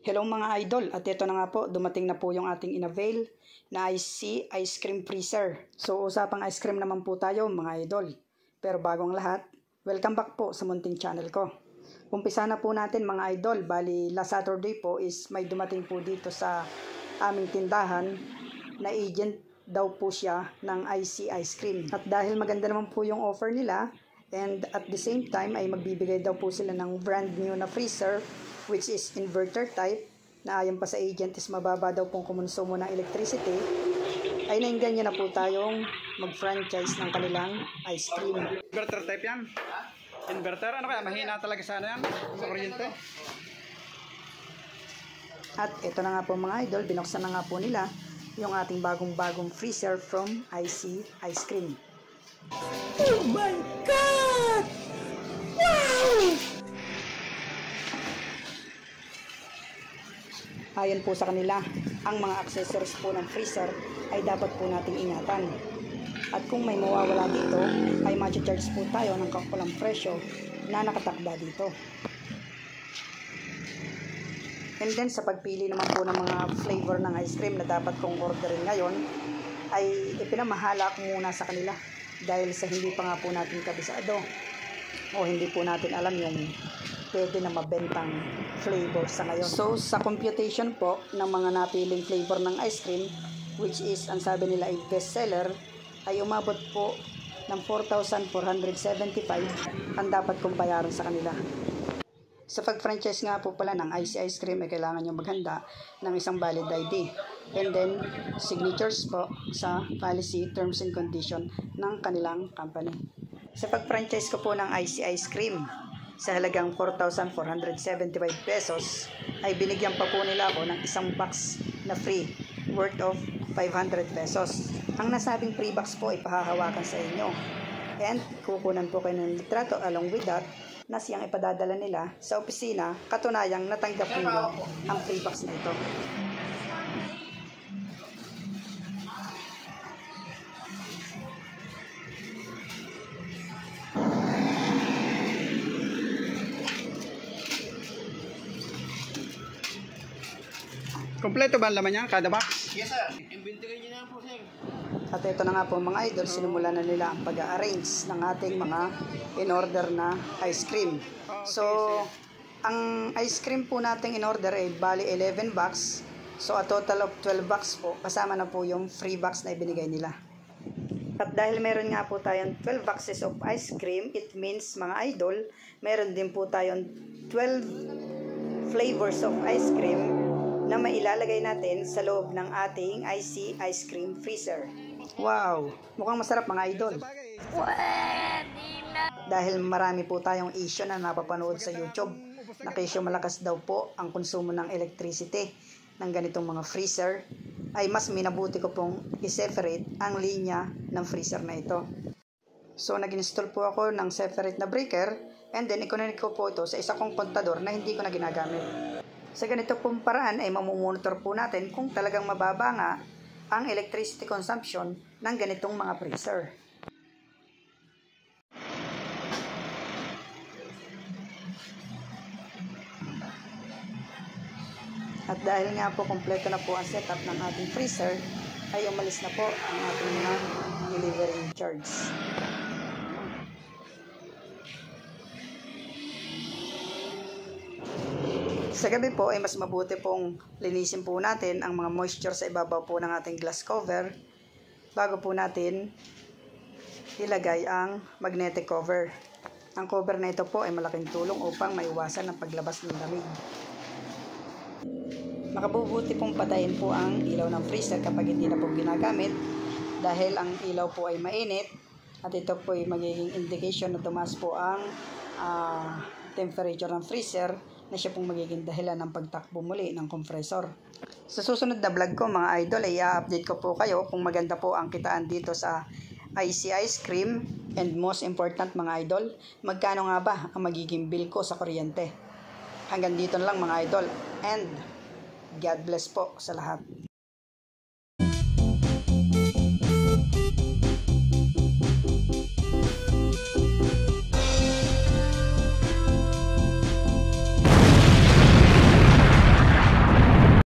Hello mga idol, at ito na nga po, dumating na po yung ating inavail na IC ice cream freezer. So usapang ice cream naman po tayo mga idol. Pero bago ang lahat, welcome back po sa munting channel ko. Umpisa na po natin mga idol, bali last Saturday po is may dumating po dito sa aming tindahan na agent daw po siya ng IC ice cream. At dahil maganda naman po yung offer nila, and at the same time ay magbibigay daw po sila ng brand new na freezer which is inverter type na ayon pa sa agent is mababa daw pong kumonsumo ng electricity, ay nainggan na po tayong mag-franchise ng kanilang ice cream. Inverter type yan? Inverter? Ano kaya? Mahina talaga sana yan sa kuryente? At ito na nga po mga idol, binuksan na nga po nila yung ating bagong freezer from IC Ice Cream. Oh my God! Wow! Ayon po sa kanila, ang mga accessories po ng freezer ay dapat po nating ingatan. At kung may mawawala dito, ay ma-charge po tayo ng kakulang presyo na nakatakda dito. And then sa pagpili naman po ng mga flavor ng ice cream na dapat kong orderin ngayon, ay ipinamahala ko muna sa kanila dahil sa hindi pa nga po natin kabisado o hindi po natin alam yung pwede na mabentang flavor sa ngayon. So sa computation po ng mga napiling flavor ng ice cream, which is ang sabi nila ay best seller, ay umabot po ng 4,475 ang dapat kong bayaran sa kanila. Sa pag-franchise nga po pala ng IC Ice Cream ay kailangan nyo maghanda ng isang valid ID and then signatures po sa policy, terms and condition ng kanilang company. Sa pag-franchise ko po ng IC Ice Cream sa halagang 4,475 pesos ay binigyan pa po nila ako ng isang box na free worth of 500 pesos. Ang nasabing free box po ay pahahawakan sa inyo and kukunan po kayo ng litrato along with that na siyang ipadadala nila sa opisina, katunayang natanggap ninyo ang free box na ito. Kompleto ba ang laman niya? Kada box? Yes sir. Inventory niyo na po sir. At ito na nga po mga idol, sinimula na nila ang pag-arrange ng ating mga in-order na ice cream. So, ang ice cream po nating in-order ay bali 11 box. So, a total of 12 box po, kasama na po yung free box na ibinigay nila. At dahil meron nga po tayong 12 boxes of ice cream, it means mga idol, meron din po tayong 12 flavors of ice cream na mailalagay natin sa loob ng ating IC Ice Cream Freezer. Wow! Mukhang masarap mga idol. Dahil marami po tayong issue na napapanood sa YouTube na kesyo malakas daw po ang konsumo ng electricity ng ganitong mga freezer, ay mas minabuti ko pong i-separate ang linya ng freezer na ito. So nag-install po ako ng separate na breaker and then i-connect ko po ito sa isa kong kontador na hindi ko na ginagamit. Sa ganito pong paraan ay mamumonitor po natin kung talagang mababa nga ang electricity consumption ng ganitong mga freezer. At dahil nga po kompleto na po ang setup ng ating freezer, ay umalis na po ang ating mga delivery charge. Sa gabi po ay mas mabuti pong linisin po natin ang mga moisture sa ibabaw po ng ating glass cover bago po natin ilagay ang magnetic cover. Ang cover na ito po ay malaking tulong upang maiwasan ang paglabas ng lamig. Makabubuti pong patayin po ang ilaw ng freezer kapag hindi na po ginagamit dahil ang ilaw po ay mainit at ito po ay magiging indication na tumaas po ang temperature ng freezer na siya pong magiging dahilan ng pagtakbo muli ng compressor. Sa susunod na vlog ko mga idol ay i-update ko po kayo kung maganda po ang kitaan dito sa IC Ice Cream and most important mga idol, magkano nga ba ang magiging bill ko sa kuryente. Hanggang dito na lang mga idol and God bless po sa lahat.